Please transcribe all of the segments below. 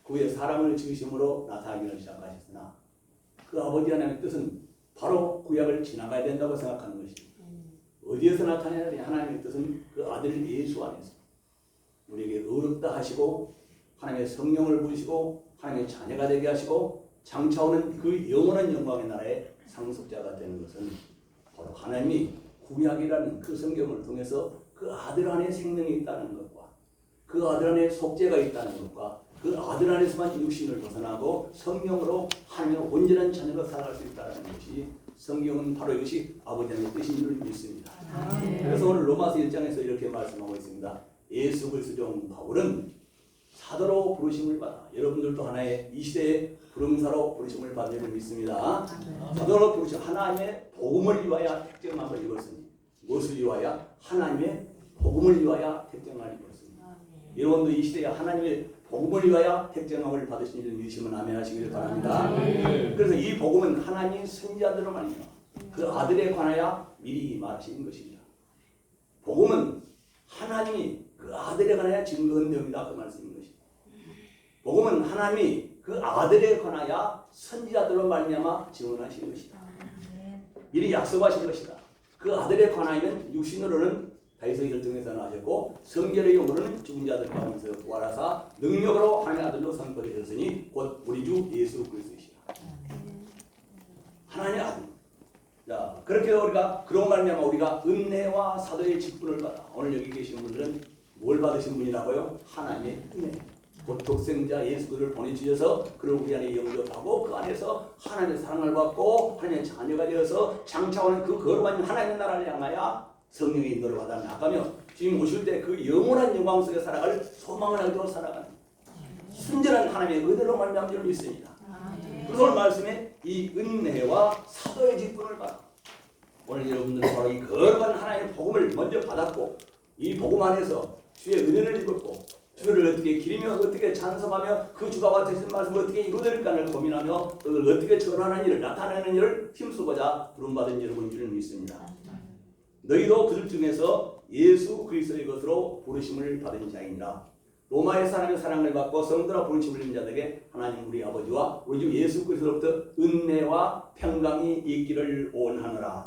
그 위에 사람을 지으심으로 나타나기를 시작하셨으나 그 아버지 하나님의 뜻은 바로 구약을 지나가야 된다고 생각하는 것입니다. 어디에서 나타나냐? 하나님의 뜻은 그 아들 예수 안에서 우리에게 의롭다 하시고 하나님의 성령을 부으시고 하나님의 자녀가 되게 하시고 장차오는 그 영원한 영광의 나라의 상속자가 되는 것은 바로 하나님이 구약이라는 그 성경을 통해서 그 아들 안에 생명이 있다는 것과 그 아들 안에 속죄가 있다는 것과 그 아들 안에서만 육신을 벗어나고 성령으로 하나님의 온전한 자녀로 살아갈 수 있다는 것이 성경은 바로 이것이 아버지 하나님의 뜻인 줄 믿습니다. 그래서 오늘 로마서 1장에서 이렇게 말씀하고 있습니다. 예수 그리스도 바울은 사도로 부르심을 받아 여러분들도 하나의 이 시대의 부름사로 부르심을 받는 줄 믿습니다. 사도로 부르심 하나님의 복음을 위하여 택정함을 입었으니 무엇을 위하여? 하나님의 복음을 위하여 택정함을 입었습니다. 여러분도 이 시대에 하나님의 복음을 위하여 택정함을 받으신 줄 믿으시면 아멘 하시기를 바랍니다. 그래서 이 복음은 하나님 선지자들로 말이야 그 아들에 관하여 미리 말하신 것입니다. 복음은 하나님이 그 아들에 관하여 증거한 내용이다 그 말씀인 것입니다. 복음은 하나님이 그 아들에 관하여 선지자들로 말미암아 증언하신 것이다. 미리 약속하신 것이다. 그 아들에 관하여는 육신으로는 다윗의 혈통에서 나셨고 성결의 영으로는 죽은 자들 가운데서 부활하사 능력으로 하나님의 아들로 선포되셨으니 곧 우리 주 예수 그리스도이시라. 하나님의 아들. 자, 그렇게 우리가 그런 말미암아 우리가 은혜와 사도의 직분을 받아 오늘 여기 계시는 분들은 뭘 받으신 분이라고요? 하나님의 은혜. 곧 독생자 예수 그를 보내주셔서 그를 우리 안에 영접하고 그 안에서 하나님의 사랑을 받고 하나님의 자녀가 되어서 장차오는 그 거룩한 하나님의 나라를 향하여 성령의 인도를 받아 나가며 주님 오실 때 그 영원한 영광 속에 살아갈 소망을 가지고 살아가는 순전한 하나님의 은혜로 말미암은 줄 믿습니다. 그걸 말씀에 이 은혜와 사도의 직분을 받아 오늘 여러분들은 바로 이 거룩한 하나님의 복음을 먼저 받았고 이 복음 안에서 주의 은혜를 입었고 주를 어떻게 기리며 어떻게 찬송하며 그 주가 같으신 말씀을 어떻게 이루어질까를 고민하며 그걸 어떻게 전하는 일을 나타내는 일을 힘쓰고자 부름받은 여러분인 줄 믿습니다. 너희도 그들 중에서 예수 그리스도의 것으로 부르심을 받은 자이니라. 로마의 사람의 사랑을 받고 성도라 부르심을 받은 자들에게 하나님 우리 아버지와 우리 주 예수 그리스도로부터 은혜와 평강이 있기를 원하노라.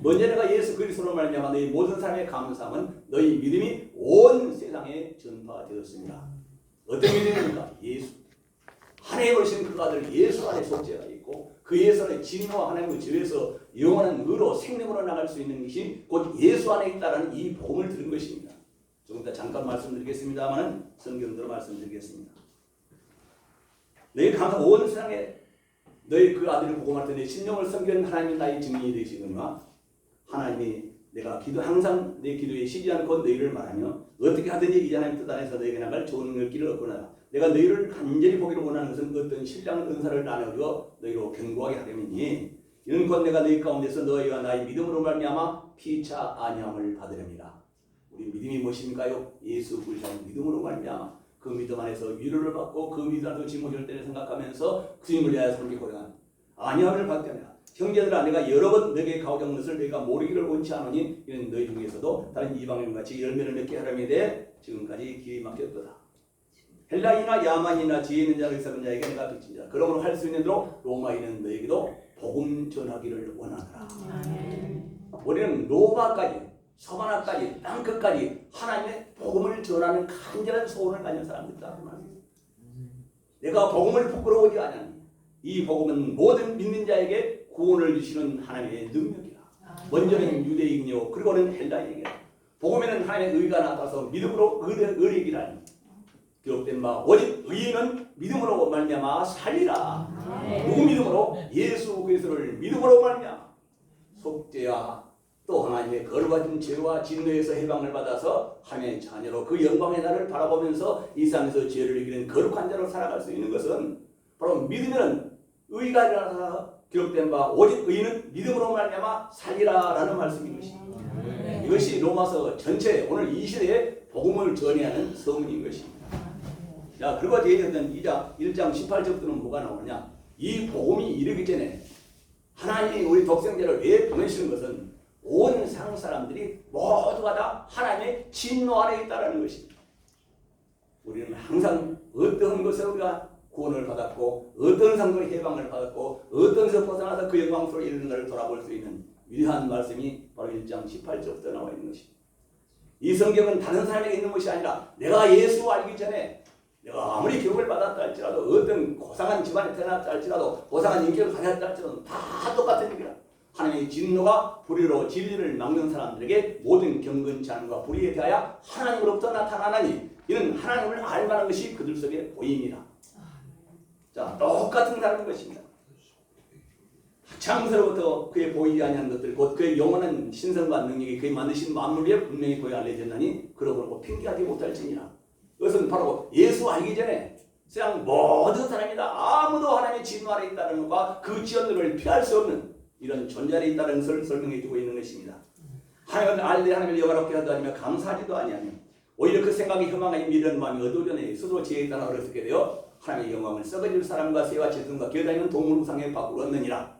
먼저 내가 예수 그리스도로 말미암아 너희 모든 사람의 감사함은 너희 믿음이 온 세상에 전파되었습니다. 어떤 믿음입니까? 예수. 하나님의 오신 그 아들 예수 안에 속죄가 있고 그 예수 안에 진노와 하나님의 죄에서 영원한 의로 생명으로 나갈 수 있는 것이 곧 예수 안에 있다는 이 복음을 들은 것입니다. 조금 더 잠깐 말씀드리겠습니다만 성경대로 말씀드리겠습니다. 너희 감사 온 세상에 너희 그 아들을 복음할 때 내 신령을 섬기는 하나님이 나의 증인이 되시거니와 하나님이 내가 항상 내 기도에 쉬지 않고 너희를 말하며 어떻게 하든지 이 하나님 뜻 안에서 너희에게 나갈 좋은 길을 얻거나 내가 너희를 간절히 보기를 원하는 것은 어떤 신령한 은사를 나누어 너희로 견고하게 하려니니 이는 곧 내가 너희 가운데서 너희와 나의 믿음으로 말미암아 피차 안위함을 받으렵니다. 우리 믿음이 무엇입니까요? 예수 그리스도의 믿음으로 말미암아 그 믿음 안에서 위로를 받고 그 믿음 안에서 짐을 때를 생각하면서 주님을 위하여 섬기고 고행한 안위함을 받게 형제들아 내가 여러 번 너에게 가오던 것을 너희가 모르기를 원치 않으니 이는 너희 중에서도 다른 이방인같이 열매를 맺게 하려면 돼 지금까지 기회 맡겼도다. 헬라인이나 야만이나 지혜 있는 자를 사는 자에게 내가 빚진 자 그러므로 할 수 있는 대로 로마인은 너에게도 복음 전하기를 원하노라. 우리는 로마까지 서바나까지 땅끝까지 하나님의 복음을 전하는 간절한 소원을 가진 사람들이다. 내가 복음을 부끄러워하지 않으니 이 복음은 모든 믿는 자에게 구원을 주시는 하나님의 능력이라. 먼저는 유대인이요 그리고는 헬라인에게 복음에는 하나님의 의가 나타서 믿음으로 의리이라니 기록된 바 오직 의인은 믿음으로 말미암아 살리라. 누구 믿음으로? 예수 그리스도를 믿음으로 말미암아 속죄와 또 하나님의 거룩하신 죄와 진노에서 해방을 받아서 하나님의 자녀로 그 영광의 날을 바라보면서 이 세상에서 죄를 이기는 거룩한 자로 살아갈 수 있는 것은 바로 믿으면 의가 일어나서 기록된 바 오직 의인은 믿음으로 말미암아 살리라라는 말씀인 것입니다. 이것이 로마서 전체 오늘 이 시대에 복음을 전해야 하는 서문인 것입니다. 자, 그리고 제일했던 1장 18절부터는 뭐가 나오느냐? 이 복음이 이르기 전에 하나님이 우리 독생자를 왜 보내시는 것은 온 세상 사람들이 모두가 다 하나님의 진노 아래 있다는 것입니다. 우리는 항상 어떤 것을 우리가 구원을 받았고 어떤 상도의 해방을 받았고 어떤 것을 벗어나서 그 영광스러운 이르는 것을 돌아볼 수 있는 위대한 말씀이 바로 1장 18절부터 나와 있는 것입니다. 이 성경은 다른 사람에게 있는 것이 아니라 내가 예수 알기 전에 내가 아무리 교육을 받았다 할지라도 어떤 고상한 집안에 태어났다 할지라도 고상한 인격을 가졌다 할지라도 다 똑같은 얘기라. 하나님의 진노가 불의로 진리를 막는 사람들에게 모든 경건치 않음과 불의에 대하여 하나님으로부터 나타나나니 이는 하나님을 알만한 것이 그들 속에 보입니다. 자, 똑같은 다른 것입니다. 창세로부터 그의 보이지 아니한 것들 곧 그의 영원한 신성과 능력이 그의 만드신 만물 위에 분명히 보여 알려졌나니 그러고 핑계하지 못할지니라. 이것은 바로 예수 알기 전에 세상 모든 사람이다 아무도 하나님의 진노 아래 있다는 것과 그 지연들을 피할 수 없는 이런 존재 아래 있다는 것을 설명해 주고 있는 것입니다. 하나님을 알되 하나님을 영화롭게 하도 아니면 감사하지도 아니하며 오히려 그 생각이 혐오하니 미련한 마음이 어두워져내 스스로 지혜에 따라 어렸게 되어 하나님의 영광을 썩어질 사람과 새와 짐승과 기어다니는 동물 우상의 밖으로 얻느니라.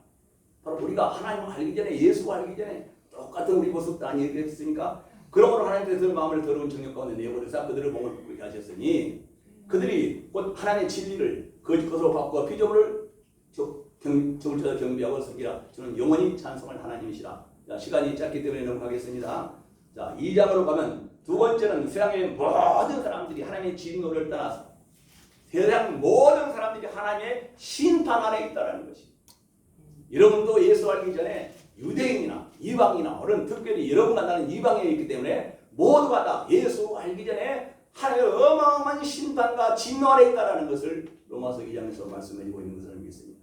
바로 우리가 하나님을 알기 전에 예수 알기 전에 똑같은 우리 모습도 아니겠습니까? 그러므로 하나님께서 마음을 더러운 정욕 가운데 내버려서 그들을 몸을 부르게 하셨으니 그들이 곧 하나님의 진리를 거짓 것으로 바꾸어 피조물을 적을 쳐서 경비하고 섬기라. 저는 영원히 찬송할 하나님이시라. 자, 시간이 짧기 때문에 넘어가겠습니다. 자, 2장으로 가면 두 번째는 세상의 모든 사람들이 하나님의 진노를 떠나서 세상 모든 사람들이 하나님의 심판 아래 있다는 것입니다. 여러분도 예수 알기 전에 유대인이나 이방이나 어른 특별히 여러분과 나는 이방에 있기 때문에 모두가 다 예수 알기 전에 하나님의 어마어마한 심판과 진노 아래 있다는 것을 로마서 2장에서 말씀해주고 있는 것을 믿습니다.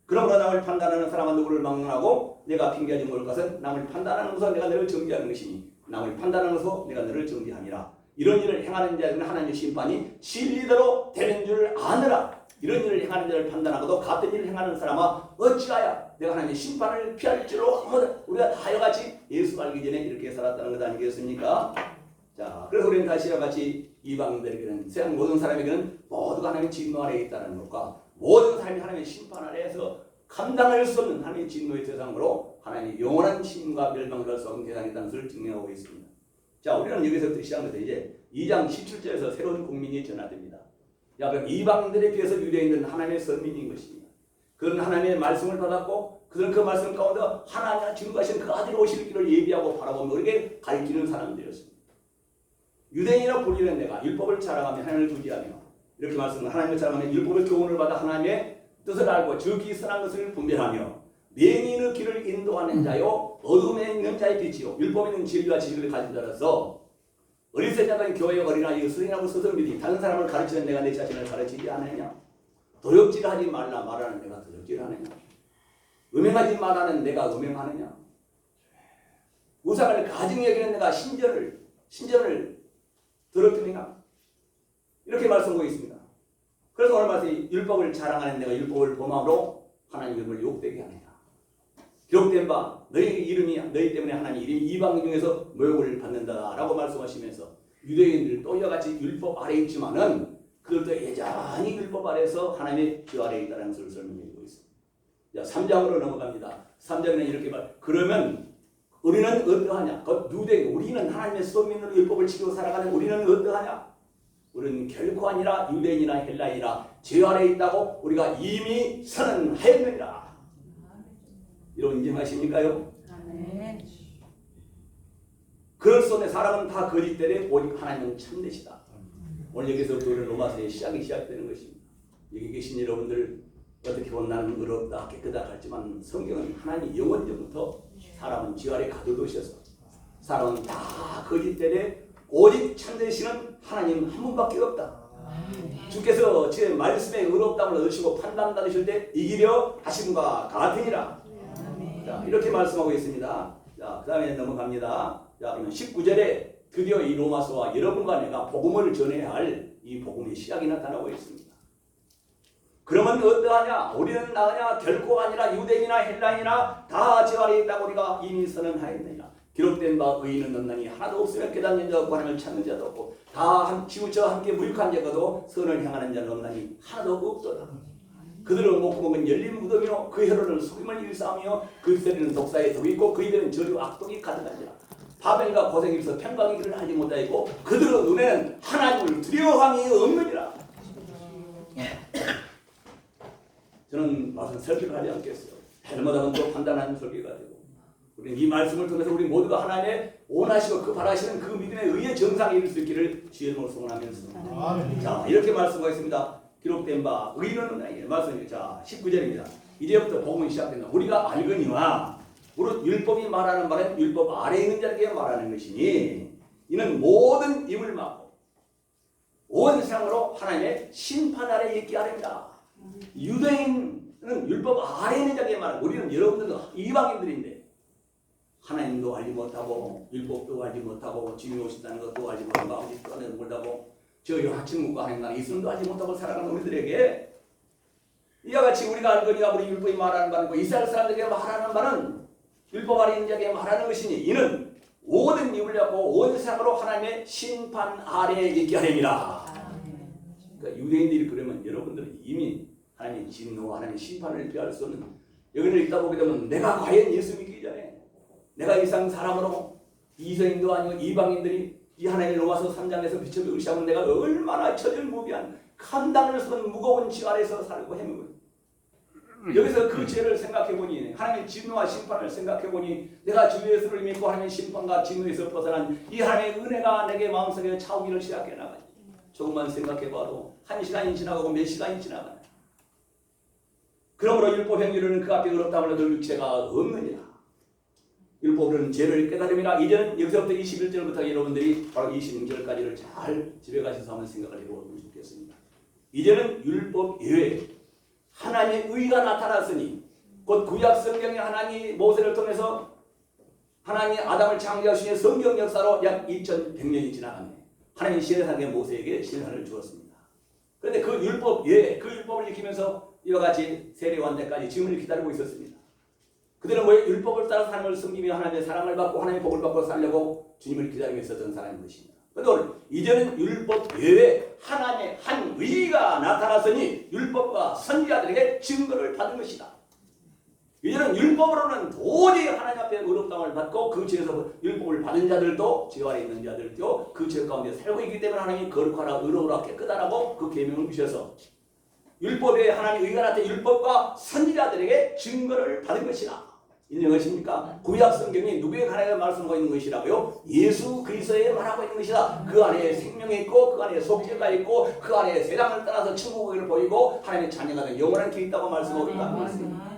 그러므로 남을 판단하는 사람은 누구를 막론하고 내가 핑계하지 못할 것은 남을 판단하는 것으로 내가 너를 정죄하는 것이니 남을 판단하는 것으로 내가 너를 정죄함이라. 이런 일을 행하는 자에게는 하나님의 심판이 진리대로 되는 줄 아느라. 이런 일을 행하는 자를 판단하고도 같은 일을 행하는 사람아 어찌하여 내가 하나님의 심판을 피할 줄로 우리가 다 여같이 예수 알기 전에 이렇게 살았다는 것 아니겠습니까? 자, 그래서 우리는 다시와 같이 이방인들에게는 세상 모든 사람에게는 모두가 하나님의 진노 아래에 있다는 것과 모든 사람이 하나님의 심판 아래에서 감당할 수 없는 하나님의 진노의 대상으로 하나님의 영원한 심과 멸망을 수 없는 대상이 있다는 것을 증명하고 있습니다. 자, 우리는 여기서부터 시작해서 이제 2장 17절에서 새로운 국민이 전화됩니다. 야, 그럼 이방인들에 비해서 유대인들은 하나님의 선민인 것입니다. 그들은 하나님의 말씀을 받았고 그들은 그 말씀 가운데 하나님의 증거하신 그 아들 오실 길을 예비하고 바라보며 우리에게 가르치는 사람들이었습니다. 유대인이나 불리는 내가 율법을 자랑하며 하나님을 두지하며 이렇게 말씀을 하나님을 자랑하며 율법의 교훈을 받아 하나님의 뜻을 알고 즉이 선한 것을 분별하며 맹인의 길을 인도하는 자요 어둠에 있는 자의 빛이요 율법에 있는 진리와 지식을 가진 자라서 어리석은 자가 교회의 어린아이의 수행하고 스스로 믿이 다른 사람을 가르치는 내가 내 자신을 가르치지 않느냐. 도역질하지 말라 말하는 내가 도역질하느냐. 음행하지 말라는 내가 음행하느냐. 우상을 가증 여기는 내가 신전을 더럽히느냐. 이렇게 말씀하고 있습니다. 그래서 오늘 말씀 율법을 자랑하는 내가 율법을 범함으로 하나님 이름을 욕되게 하느냐. 기록된 바 너희 이름이 너희 때문에 하나님 이름이 이방 중에서 모욕을 받는다라고 말씀하시면서 유대인들 또 이와 같이 율법 아래에 있지만은 그들도 여전히 율법 아래에서 하나님의 주 아래에 있다는 것을 설명해주고 있습니다. 자, 3장으로 넘어갑니다. 3장에는 이렇게 그러면 우리는 어떠하냐? 유대인 우리는 하나님의 소민으로 율법을 지키고 살아가는 우리는 어떠하냐? 우리는 결코 아니라 유대인이나 헬라인이나 죄 아래에 있다고 우리가 이미 선언하였느니라. 여러분 인정하십니까요? 아멘. 그럴 수 없는 사람은 다 거짓되되 오직 하나님은 참되시다. 오늘 여기서부터 우리는 로마서의 시작되는 것입니다. 여기 계신 여러분들 어떻게 보면 나는 의롭다 깨끗하다 할지만 성경은 하나님이 영원전부터 사람은 죄 아래 가둬두셔서 사람은 다 거짓되되 오직 참되시는 하나님 한 분밖에 없다. 주께서 제 말씀에 의롭다함을 얻으시고 판단 받으실 때 이기려 하심과 같으니라. 자, 이렇게 말씀하고 있습니다. 자, 그 다음에 넘어갑니다. 자, 그러면 19절에 드디어 이 로마서와 여러분과 내가 복음을 전해야 할 이 복음의 시작이 나타나고 있습니다. 그러면 어떠하냐? 우리는 나으냐? 결코 아니라 유대인이나 헬라인이나 다 죄 아래에 있다고 우리가 이미 선언하였느니라. 기록된 바 의인은 없나니 하나도 없으며 깨닫는 자 없고 하나님을 찾는 자도 없고 다 치우쳐 함께 무익한 자가도 선을 행하는 자는 없나니 하나도 없도다. 그들은 목구멍은 열린 무덤이요 그 혀로는 속임을 일삼으며 그 입술에는 독사의 독이 있고 그 입에는 저주 악독이 가득한지라. 바벨과 고생에서 평강의 길을 하지 못하였고 그들의 눈에는 하나님을 두려워함이 없느니라. 저는 무슨 설교를 하지 않겠어요. 잘못하면 또 판단하는 설교가 되고 우리는 이 말씀을 통해서 우리 모두가 하나님의 원하시고 그 바라시는 그 믿음에 의해 정상에 이를 수 있기를 주의 이름으로 소원하면서 자 이렇게 말씀하겠습니다. 기록된 바 의인은 말씀입니다. 자 19절입니다. 이제부터 복음이 시작된다. 우리가 알거니와 무릇 율법이 말하는 바는 율법 아래에 있는 자에게 말하는 것이니 이는 모든 입을 막고 온 세상으로 하나님의 심판 아래에 있게 하렵니다. 유대인은 율법 아래에 있는 자에게 말하고 우리는 여러분들은 이방인들인데 하나님도 알지 못하고 율법도 알지 못하고 주님이 오신다는 것도 알지 못하고 아버지 떠내는 못하고 저 여하친구가 하나님 이승도 알지 못하고 살아가는 우리들에게 이와 같이 우리가 알거니와 우리 율법이 말하는 바는 이스라엘 사람들에게 말하는 바는 율법 아래 있는 자에게 말하는 것이니 이는 모든 입을 잡고 온 세상으로 하나님의 심판 아래에 있게 하렵니다. 그러니까 유대인들이 그러면 여러분들은 이미 하나님의 진노와 하나님의 심판을 피할 수 없는 여기를 읽다 보게 되면 내가 과연 예수 믿기 전에 내가 이상 사람으로 이성인도 아니고 이방인들이 이 하나님의 로마서 3장에서 비춰 의시하면 내가 얼마나 처절무비한 감당을 선 무거운 지 아래서 살고 헤매고 여기서 그 죄를 생각해보니 하나님의 진노와 심판을 생각해보니 내가 주 예수를 믿고 하나님의 심판과 진노에서 벗어난 이 하나님의 은혜가 내게 마음속에 차오기를 시작해 나가니 조금만 생각해봐도 1시간이 지나가고 몇 시간이 지나가네. 그러므로 율법 행위로는 그 앞에 의롭다함을 얻을 육체가 없느니라. 율법은 죄를 깨달음이라. 이제는 여기서부터 21절부터 여러분들이 바로 26절까지를 잘 집에 가셔서 한번 생각을 해보면 좋겠습니다. 이제는 율법 이외에 하나님의 의가 나타났으니 곧 구약 성경에 하나님이 모세를 통해서 하나님이 아담을 창조하신 성경 역사로 약 2100년이 지나갔네. 하나님이 신뢰하게 모세에게 신뢰를 주었습니다. 그런데 그 율법 외에 그 율법을 지키면서 이와 같이 세례원 때까지 지금을 기다리고 있었습니다. 그들은 왜 율법을 따라 하나님을 섬기며 하나님의 사랑을 받고 하나님의 복을 받고 살려고 주님을 기다리고 있었던 사람인 것입니다. 그런데 오늘 이제는 율법 외에 하나님의 한 의가 나타났으니 율법과 선지자들에게 증거를 받은 것이다. 이제는 율법으로는 도저히 하나님 앞에 의롭다함을 받고 그 죄에서 율법을 받은 자들도 죄 아래 있는 자들도 그 죄 가운데 살고 있기 때문에 하나님이 거룩하라 의로우라 깨끗하라고 그 계명을 주셔서 율법에 하나님의 의가 나타난 율법과 선지자들에게 증거를 받은 것이다. 인정하십니까? 구약 성경이 누구에 관하여 말씀하고 있는 것이라고요? 예수 그리스도에 말하고 있는 것이다. 그 안에 생명이 있고 그 안에 속죄가 있고 그 안에 세상을 떠나서 천국을 보이고 하나님의 자녀가 된 영원한 길이 있다고 말씀하고 있다는 것입니다.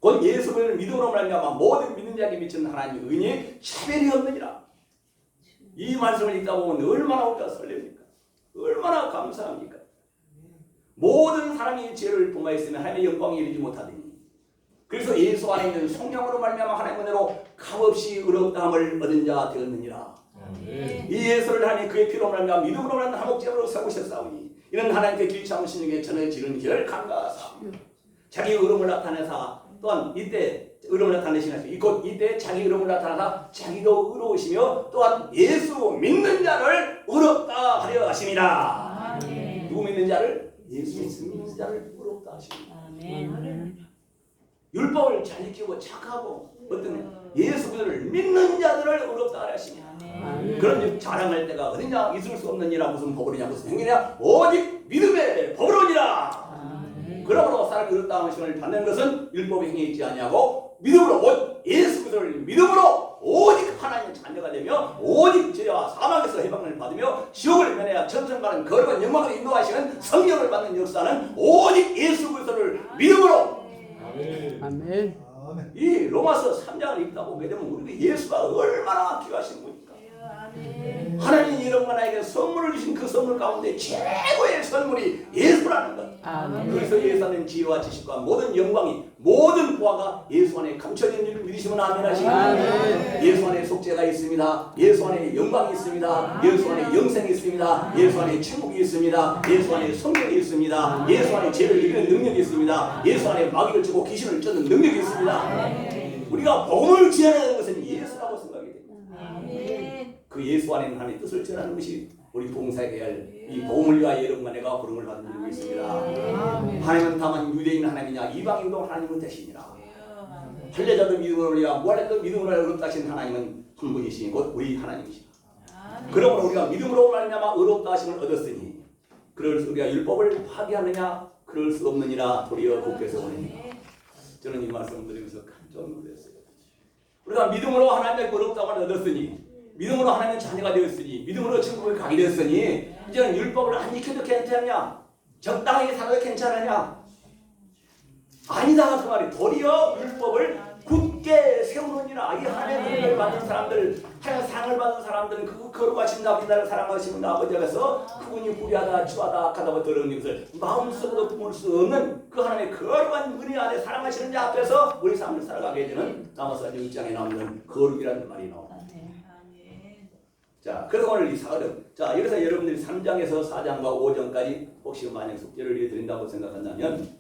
곧 예수 그리스도를 믿음으로 말미암아 모든 믿는 자에게 미치는 하나님의 은혜에 차별이 없느니라. 이 말씀을 읽다 보면 얼마나 우리가 설렙니까? 얼마나 감사합니까? 모든 사람이 죄를 범하였으면 하나님의 영광에 이르지 못하더니 그래서 예수 안에 있는 성령으로 말미암아 하나님의 은혜로 값없이 의롭다함을 얻은 자 되었느니라. 이 예수를 하나님 그의 피로 말미암아 믿음으로 말하는 화목제물로 세우셨사오니 이는 하나님께 길 참으신 중에 전에 지른 길을 간과하사 자기 의로움을 나타내사 또한 이때 의로움을 나타내시는 곧 이때 자기 의로움을 나타내사 자기도 의로우시며 또한 예수 믿는 자를 의롭다 하려 하심이라. 누구 믿는 자를? 예수 믿는 자를 의롭다 하십니다. 율법을 잘 지키고 착하고 어떤 예수 그리스도를 믿는 자들을 의롭다 하려 하십니다. 그런 자랑할 때가 어디냐? 있을 수 없는 이라 무슨 법으로냐 무슨 행위냐? 오직 믿음의 법으로니라. 그러므로 사람이 의롭다 하심을 받는 것은 율법의 행위에 있지 아니하고 믿음으로 곧 예수 그리스도를 믿음으로 오직 하나님의 자녀가 되며 오직 죄와 사망에서 해방을 받으며 지옥을 면해야 천성 가는 거룩한 영광을 인도하시는 성령을 받는 역사는 오직 예수 그리스도를 믿음으로. 아멘. 이 로마서 3장을 읽다 보게 되면 우리가 예수가 얼마나 귀하신 분입니까? 하나님 여러분과 나에게 선물을 주신 그 선물 가운데 최고의 선물이 예수라는 것. 그래서 예수 안에 지혜와 지식과 모든 영광이 모든 보화가 예수 안에 감춰진 일을 믿으시면 아멘 하시고 예수 안에 속죄가 있습니다. 예수 안에 영광이 있습니다. 예수 안에 영생이 있습니다. 예수 안에 천국이 있습니다. 예수 안에 성령이 있습니다. 예수 안에 죄를 이기는 능력이 있습니다. 예수 안에 마귀를 쫓고 귀신을 쫓는 능력이 있습니다. 우리가 복음을 지향하는 것은 예수라고 생각이 됩니다. 그 예수 안에 하나님의 뜻을 전하는 것이 우리 봉사해야 할 이 복음을 위하여 여러분과 내가 부름을 받은 줄로 있습니다. 하나님은 다만 유대인 하나님이냐 이방인도 하나님은 대신이라. 할례자도 믿음으로 우리가 무할례자도 믿음으로 의롭다 하신 하나님은 한 분이시니 곧 우리 하나님이시다. 그러므로 우리가 믿음으로 말미암아 의롭다 하심을 얻었으니 그럴 우리가 율법을 파기하느냐? 그럴 수 없느니라 도리어 국께서 오느니라. 저는 이 말씀을 드리면서 깜짝 놀랐어요. 우리가 믿음으로 하나님의 거룩함을 얻었으니, 믿음으로 하나님의 자녀가 되었으니, 믿음으로 천국을 가게 되었으니, 이제는 율법을 안 지켜도 괜찮냐? 적당하게 살아도 괜찮으냐? 아니다 그 말이. 도리어 율법을 굳게 세우느니라. 이 하나님의 은혜를 받는 사람들, 하나님의 상을 받는 사람들은 그 거룩하신 나를 사랑하시는 아버지께서 그분이 불의하다 추하다 악하다고 더러운 것을 마음속으로 품을 수 없는 그 하나님의 거룩한 은혜 안에 사랑하시는 자 앞에서 우리 삶을 살아가게 되는 나머지 6장에 나오는 거룩이라는 말이 나옵니다. 자, 그래서 오늘 이 사흘은, 자, 여기서 여러분들이 3장에서 4장과 5장까지 혹시 만약 숙제를 드린다고 생각한다면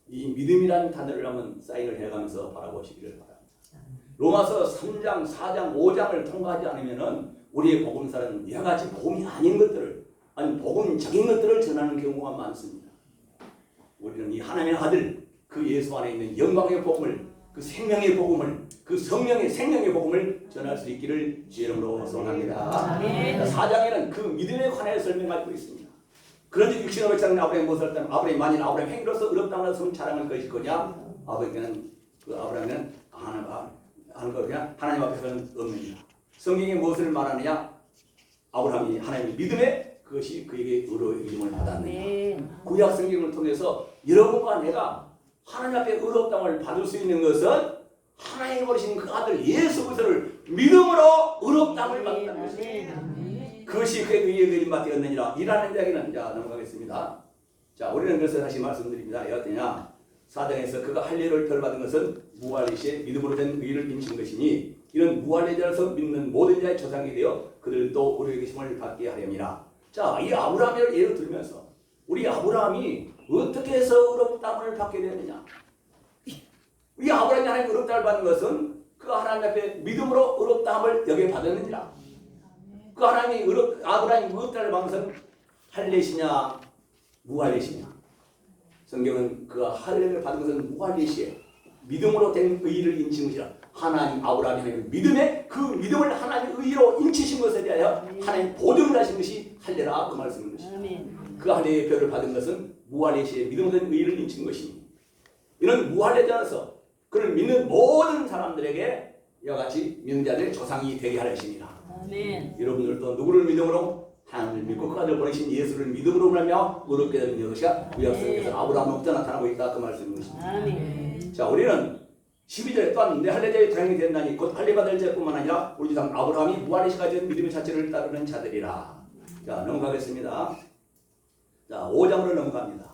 이 믿음이라는 단어를 한번 사인을 해가면서 바라보시기를 바랍니다. 로마서 3장, 4장, 5장을 통과하지 않으면은 우리의 복음사는 이와 같이 복음이 아닌 것들을, 아니 복음적인 것들을 전하는 경우가 많습니다. 우리는 이 하나님의 아들, 그 예수 안에 있는 영광의 복음을, 그 생명의 복음을, 그 성령의 생명의 복음을 전할 수 있기를 주의 이름으로 소원합니다. 4장에는 그 믿음에 관하여 설명하고 있습니다. 그런지 육신으로 백성은 아브라함이 무엇을 했다면 아브라함이 만일 아브라함 행위로서 의롭다는 것을 자랑할 것일 거냐? 아브라함은 하는 거 그냥 하나님 앞에서는 없느니라. 성경이 무엇을 말하느냐? 아브라함이 하나님의 믿음에 그것이 그에게 의로 여김을 받았느냐. 구약 성경을 통해서 여러분과 내가 하나님 앞에 의롭다함을 받을 수 있는 것은 하나님이 보내신 그 아들 예수 그리스도를 믿음으로 의롭다함을 받는다는 것입니다. 그것이 그의 의에 여김 받되었느니라. 이라는 이야기는 자 넘어가겠습니다. 자, 우리는 그래서 다시 말씀드립니다. 어떠냐? 4장에서 그가 할례를 별받은 것은 무할례시에 믿음으로 된 의를 인친 것이니 이는 무할례자로서 믿는 모든 자의 조상이 되어 그들도 의로의 계심을 받게 하렵니다. 자, 이 아브라함을 예로 들면서 우리 아브라함이 어떻게 해서 의롭다함을 받게 되느냐? 이 아브라함이 하나님 의롭다함을 받는 것은 그 하나님 앞에 믿음으로 의롭다함을 여겨 받았느니라. 그 하나님이 아브라함이 의롭다함을 받는 것은 할례시냐 무할례시냐? 성경은 그가 할례를 받은 것은 무할례시에 믿음으로 된 의를 인친 것이라. 하나님 아브라함이 하나님 믿음에 그 믿음을 하나님 의로 인치신 것에 대하여 하나님 보증을 하신 것이 할례라 그 말씀인 것입니다. 그 할례의 별을 받은 것은 무할례시에 믿음으로 된 의를 인친 것이니 이는 무할례자로서 그를 믿는 모든 사람들에게 이와 같이 믿는 자들의 조상이 되게 하려십니다. 여러분들도 누구를 믿음으로? 하나님을 믿고 그 아들 보내신 예수를 믿음으로 말하며 의롭게 되는 것이가 구약성경에서 아브라함으로부터 나타나고 있다 그 말씀인 것입니다. 자, 우리는 12절에 또한 내 할례자의 도량이 된다니 곧 할례받을 자뿐만 아니라 우리 조상 아브라함이 무할례시가 된 믿음의 자체를 따르는 자들이라. 자, 넘어가겠습니다. 자, 5장으로 넘어갑니다.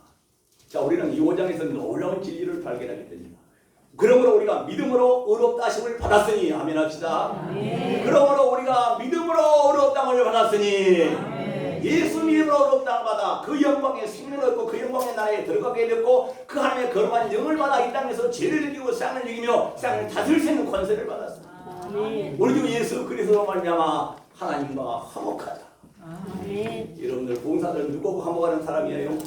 자, 우리는 이 5장에서 놀라운 진리를 발견하게 됩니다. 그러므로 우리가 믿음으로 의롭다 하심을 받았으니 아멘 합시다. 그러므로 우리가 믿음으로 의롭다함을 받았으니 예수 믿음으로 의롭다함을 받아 그 영광의 생명을 얻고 그 영광의 나라에 들어가게 됐고 그 하나님의 거룩한 영을 받아 이 땅에서 죄를 이기고 쌍을 이기며 쌍을 다스릴 수 있는 권세를 받았습니다. 우리 주 예수 그리스도로 말미암아 하나님과 화목하자. 여러분들 봉사들 누구하고 화목하는 사람이에요?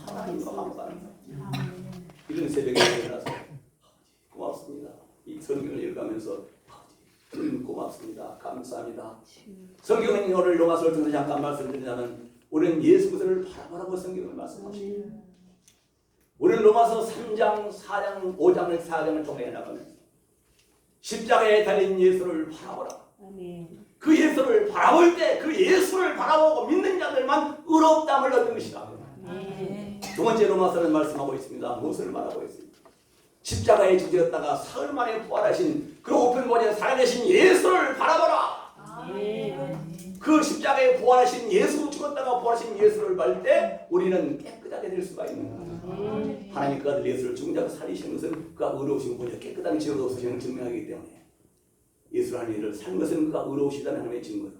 하나님과 화목하는 사람. 이런 새벽에 일어나서 고맙습니다. 이 성경을 읽으면서 고맙습니다. 감사합니다. 성경은 오늘 로마서를 통해서 잠깐 말씀드리자면 우리는 예수 그리스도를 바라보라고 성경을 말씀하십니다. 우리는 로마서 3장, 4장, 5장을 4장을 통해 나가면서 십자가에 달린 예수를 바라보라. 그 예수를 바라볼 때 그 예수를 바라보고 믿는 자들만 의롭다함을 얻는 것이다. 두 번째 로마서는 말씀하고 있습니다. 무엇을 말하고 있습니다? 십자가에 죽였다가 사흘 만에 부활하신 그 우편보좌에 살아계신 예수를 바라보라. 그 십자가에 부활하신 예수, 죽었다가 부활하신 예수를 볼 때 우리는 깨끗하게 될 수가 있는 거예요. 하나님 그 아들 예수를 죽은 자가 살리신 것은 그가 의로우신 분이 깨끗하게 지어서 없으시는 증명하기 때문에 예수를 하는 일을 산 것은 그가 의로우시다는 하나님의 증거로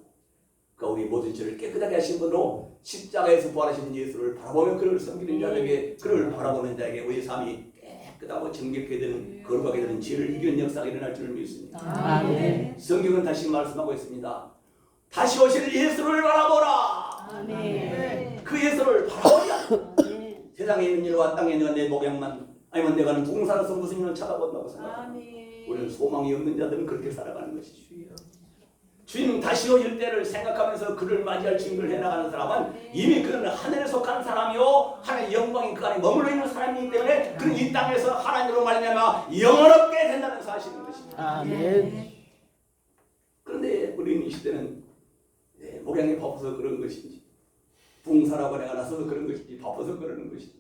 그가 우리 모든 죄를 깨끗하게 하신 분으로 십자가에서 부활하신 예수를 바라보며 그를 섬기는 자에게 그를 바라보는 자에게 우리 삶이 깨끗하고 정결하게 되는 거룩하게 되는 죄를 이기는 역사가 일어날 줄을 믿습니다. 아멘. 성경은 다시 말씀하고 있습니다. 다시 오실 예수를 바라보라. 아멘. 그 예수를 바라보자. 세상에 있는 일과 땅에 있는 내 목양만 아니면 내가 봉사로서 무슨 일을 찾아본다고 생각합니다. 우리는 소망이 없는 자들은 그렇게 살아가는 것이죠. 주님 다시 오실 때를 생각하면서 그를 맞이할 준비를 해나가는 사람은 이미 그는 하늘에 속한 사람이요 하나님의 영광이 그 안에 머물러 있는 사람이기 때문에 그는 이 땅에서 하나님으로 말미암아 영원롭게 된다는 사실인 것입니다. 아멘. 그런데 우리는 이 시대는 목양이 바빠서 그런 것인지 붕사라고 내가 나서서 그런 것인지 바빠서 그러는 것인지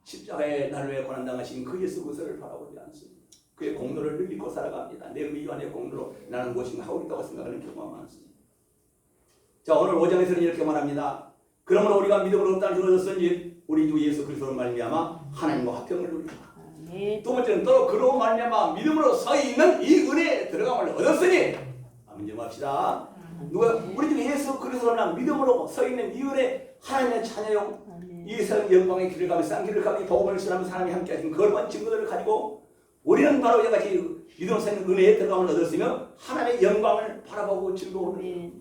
십자가에 나를 위해 고난당하신 그 예수 그리스도를 바라보지 않습니다. 그의 공로를 늘 믿고 살아갑니다. 내 의와 내 공로로 나는 무엇인가 하고 있다고 생각하는 경우가 많습니다. 자, 오늘 5장에서는 이렇게 말합니다. 그러므로 우리가 믿음으로 얻다는 것을 얻었으니 우리 주 예수 그리스도로 말미암아 하나님과 화평을 누리라. 두 번째는 또 그로 말미암아 믿음으로 서 있는 이 은혜에 들어감을 얻었으니 인정합시다. 누가 우리 주 예수 그리스도로 믿음으로 서 있는 이 은혜 하나님의 자녀용 이 성 영광의 길을 가며 쌍길을 가며 복음을 전하며 사람이 함께 하신 거룩한 증거들을 가지고 우리는 바로 이같이 믿음으로 서 있는 은혜에 들어감을 얻었으며 하나님의 영광을 바라보고 즐거워하는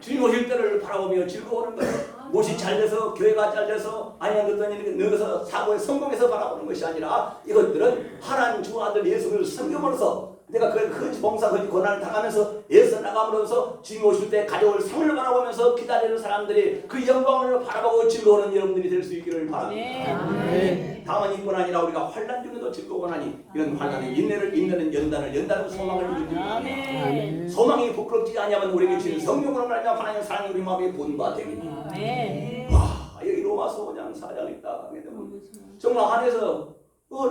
주님 오실 때를 바라보며 즐거워하는 거예요. 무엇이 잘돼서 교회가 잘돼서 아니면 어떤 일이 늘어서 사고에 성공해서 바라보는 것이 아니라 이것들은 하나님 주 아들 예수 그리스도 성경으로서 내가 그 봉사 그 고난을 당하면서 애써 나감으로써 주님 오실 때 가져올 상을 바라보면서 기다리는 사람들이 그 영광을 바라보고 즐거워하는 여러분들이 될 수 있기를 바랍니다. 다만 이뿐 아니라 우리가 환난 중에도 즐거워하니 이런 환난의 인내를 인내는 연단을 소망을 이루는 소망이 부끄럽지 아니하면 우리에게 주신 성령으로 말하며 하나님의 사랑이 우리 마음에 본받되니 와 여기 로마서 5장 4장 있다 하게 되면 정말 안에서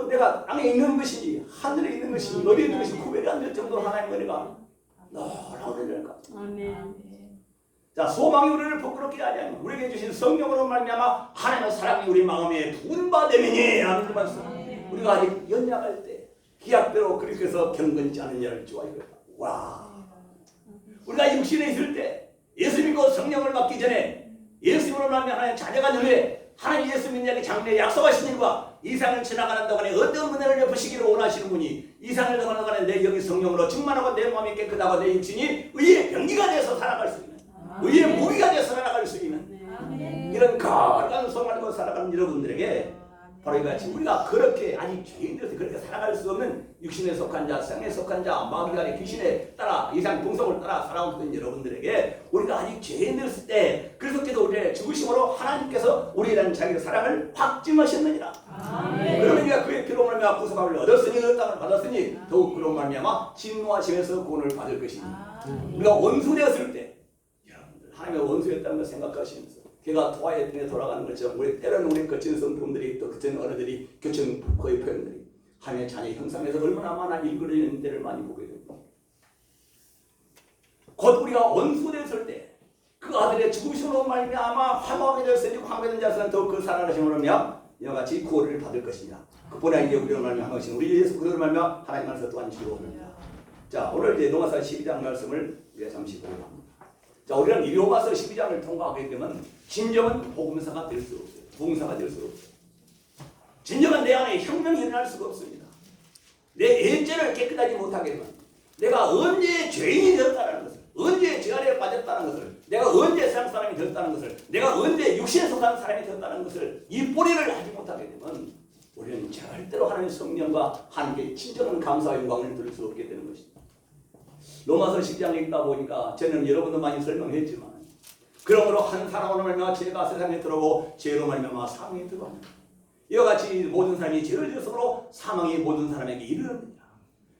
내가 땅에 있는 것인지 하늘에 있는 것인지 어디에 있는 것인지 구별이 안 될 정도로 하나님의 은혜가 놀라운 은혜를 갚습니다. 자, 소망이 우리를 부끄럽게 하지 않으면 우리에게 주신 성령으로 말미암아 하나님의 사랑이 우리 마음에 분바되느니 하는 그 말씀. 우리가 아직 연약할 때 기약대로 그렇게 해서 경건치 않은 열주와 이거다. 와, 우리가 육신에 있을 때 예수 믿고 성령을 받기 전에 예수님으로 말미암아 하나님의 자녀가 되되 하나님 예수 믿는 자에게 장래에 약속하신 일과 이 상을 지나가는 동안에 어떤 은혜를 베푸시기를 원하시는 분이 이 상을 지나가는 동안에 내 영이 성령으로 충만하고 내 마음이 깨끗하고 내 육신이 의의 병기가 돼서 살아갈 수 있는 의의 무기가 돼서 살아갈 수 있는 이런 거룩한 소망을 살아가는 여러분들에게 바로 이같이 우리가 그렇게 아직 죄인들에서 그렇게 살아갈 수 없는 육신에 속한 자, 성에 속한 자, 마음이 아닌 귀신에 따라 이상 동성을 따라 살아오는 여러분들에게 우리가 아직 죄인들일 때 그래서께도 우리의 죽으심으로 하나님께서 우리라는 자기의 사랑을 확증하셨느니라. 그러면 우리가 그의 피로 말미암아 구속함을 얻었으니 땅을 받았으니 더욱 그로 말미암아 진노하심에서 구원을 받을 것입니다. 우리가 원수되었을 때 여러분들 하나님의 원수였다는 걸 생각하시면서 걔가 토하의 등에 돌아가는 것처럼 우리 때로는 우리 거친 성품들이 또 거친 어른들이 교청 거의 표현들이 하나님의 자녀 형상에서 얼마나 많아 일그러지는 데를 많이 보게 됩니다. 곧 우리가 원수됐을 때 그 아들의 죽으심으로 말미암아 화목하게 되었으니 화목된 자들은 더욱 그 살아나심으로 말미암아 이와 같이 구원을 받을 것입니다. 그뿐 아니라 우리로 말미암아 하신 우리 예수 그리스도로 말미암아 하나님 안에서 또한 즐거워합니다. 자, 오늘 이제 로마서 12장 말씀을 우리가 잠시 보고 합니다. 자, 우리는 이 로마서 12장을 통과하게 되면 진정한 복음사가 될 수 없어요. 복음사가 될 수 없어요. 진정한 내 안에 혁명이 일어날 수가 없습니다. 내 옛죄를 깨끗하지 못하게 되면 내가 언제 죄인이 되었다는 것을, 언제 죄 아래에 빠졌다는 것을, 내가 언제 세상 사람이 되었다는 것을, 내가 언제 육신에 속한 사람이 되었다는 것을 이 뿌리를 하지 못하게 되면 우리는 절대로 하나님의 성령과 하나님께 진정한 감사와 영광을 드릴 수 없게 되는 것입니다. 로마서 10장에 있다 보니까 저는 여러분도 많이 설명했지만 그러므로 한 사람으로 말미암아 죄가 세상에 들어오고 죄로 말미암아 사망에 들어옵니다. 이와 같이 모든 사람이 죄를 지었으므로 사망이 모든 사람에게 이르느니라.